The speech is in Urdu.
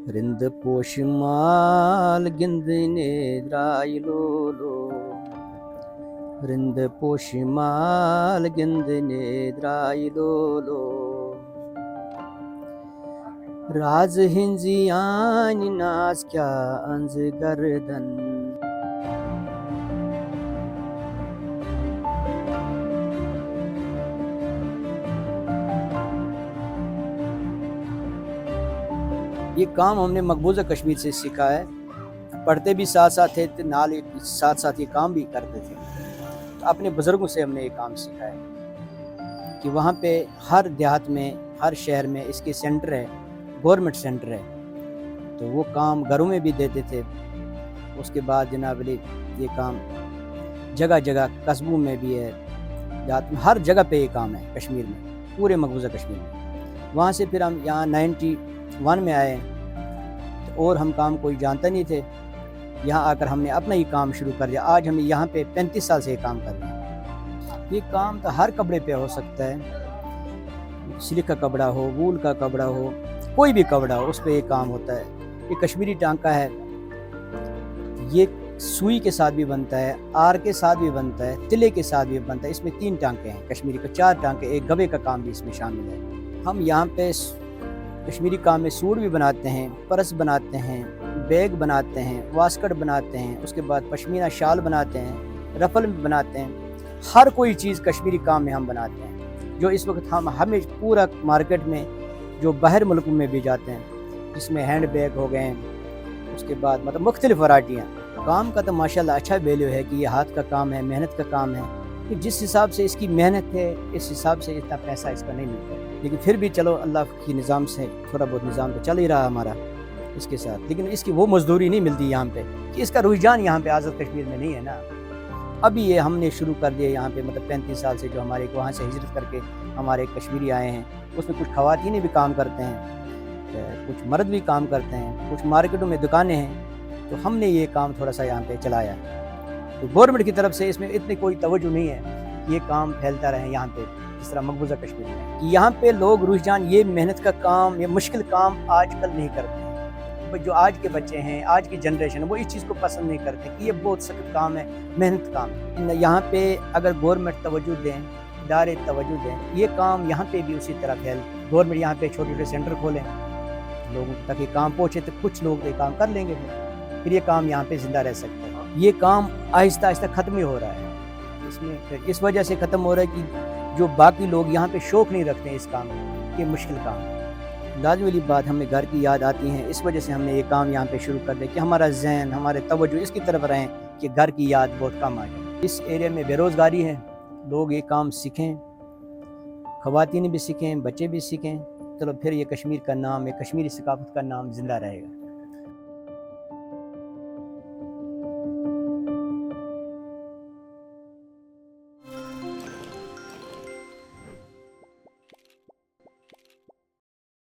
رند پوشمال گندنے درائلولو رند پوشمال گندنے درائلولو راز ہنزیان ناز کیا انز گردن یہ کام ہم نے مقبوضہ کشمیر سے سیکھا ہے. پڑھتے بھی ساتھ ساتھ تھے، نال ساتھ ساتھ یہ کام بھی کرتے تھے. تو اپنے بزرگوں سے ہم نے یہ کام سیکھا ہے کہ وہاں پہ ہر دیہات میں، ہر شہر میں اس کے سینٹر ہے، گورنمنٹ سینٹر ہے. تو وہ کام گھروں میں بھی دیتے تھے. اس کے بعد جناب علی یہ کام جگہ جگہ قصبوں میں بھی ہے، دیہات میں ہر جگہ پہ یہ کام ہے کشمیر میں، پورے مقبوضہ کشمیر میں. وہاں سے پھر ہم یہاں 91 میں آئے اور ہم کام کوئی جانتا نہیں تھے. یہاں آ کر ہم نے اپنا ہی کام شروع کر دیا. آج ہم یہاں پہ 35 سال سے یہ کام کر رہے ہیں. یہ کام تو ہر کپڑے پہ ہو سکتا ہے، سلک کا کپڑا ہو، وول کا کپڑا ہو، کوئی بھی کپڑا ہو، اس پہ یہ کام ہوتا ہے. یہ کشمیری ٹانکا ہے، یہ سوئی کے ساتھ بھی بنتا ہے، آر کے ساتھ بھی بنتا ہے، تلے کے ساتھ بھی بنتا ہے. اس میں 3 ٹانکے ہیں کشمیری کا، 4 ٹانکے، ایک گوے کا کام بھی اس میں شامل ہے. ہم یہاں پہ کشمیری کام میں سوٹ بھی بناتے ہیں، پرس بناتے ہیں، بیگ بناتے ہیں، واسکٹ بناتے ہیں. اس کے بعد پشمینہ شال بناتے ہیں، رفل بناتے ہیں. ہر کوئی چیز کشمیری کام میں ہم بناتے ہیں، جو اس وقت ہمیں پورا مارکیٹ میں جو باہر ملکوں میں بھی جاتے ہیں، جس میں ہینڈ بیگ ہو گئے ہیں. اس کے بعد مطلب مختلف ورائٹیاں. کام کا تو ماشاءاللہ اچھا ویلیو ہے کہ یہ ہاتھ کا کام ہے، محنت کا کام ہے. کہ جس حساب سے اس کی محنت ہے، اس حساب سے اتنا پیسہ اس کا نہیں ملتا ہے. لیکن پھر بھی چلو اللہ کی نظام سے تھوڑا بہت نظام تو چل ہی رہا ہمارا اس کے ساتھ. لیکن اس کی وہ مزدوری نہیں ملتی یہاں پہ، کہ اس کا رجحان یہاں پہ آزاد کشمیر میں نہیں ہے نا. ابھی یہ ہم نے شروع کر دیا یہاں پہ، مطلب 35 سال سے جو ہمارے وہاں سے ہجرت کر کے ہمارے کشمیری آئے ہیں. اس میں کچھ خواتین بھی کام کرتے ہیں، کچھ مرد بھی کام کرتے ہیں، کچھ مارکیٹوں میں دکانیں ہیں. تو ہم نے یہ کام تھوڑا سا یہاں پہ چلایا. تو گورنمنٹ کی طرف سے اس میں اتنی کوئی توجہ نہیں ہے کہ یہ کام پھیلتا رہے یہاں پہ جس طرح مقبوضہ کشمیر میں. کہ یہاں پہ لوگ رجحان یہ محنت کا کام، یہ مشکل کام آج کل نہیں کرتے ہیں. جو آج کے بچے ہیں، آج کی جنریشن ہے، وہ اس چیز کو پسند نہیں کرتے کہ یہ بہت سخت کام ہے، محنت کام ہے. یہاں پہ اگر گورنمنٹ توجہ دیں، ادارے توجہ دیں، یہ کام یہاں پہ بھی اسی طرح پھیل. گورنمنٹ یہاں پہ چھوٹے چھوٹے سینٹر کھولیں لوگوں تک یہ کام پہنچے، تو کچھ لوگ یہ کام کر لیں گے، پھر یہ کام یہاں پہ زندہ رہ سکتا ہے. یہ کام آہستہ آہستہ ختم ہی ہو رہا ہے. اس میں اس وجہ سے ختم ہو رہا ہے کہ جو باقی لوگ یہاں پہ شوق نہیں رکھتے ہیں اس کام میں، یہ مشکل کام ہے. لازمی والی بات، ہمیں گھر کی یاد آتی ہیں، اس وجہ سے ہم نے یہ کام یہاں پہ شروع کر دیا کہ ہمارا ذہن، ہمارے توجہ اس کی طرف رہیں کہ گھر کی یاد بہت کم آ جائے. اس ایریا میں بے روزگاری ہے، لوگ یہ کام سیکھیں، خواتین بھی سیکھیں، بچے بھی سیکھیں. چلو پھر یہ کشمیر کا نام، یہ کشمیری ثقافت کا نام زندہ رہے گا.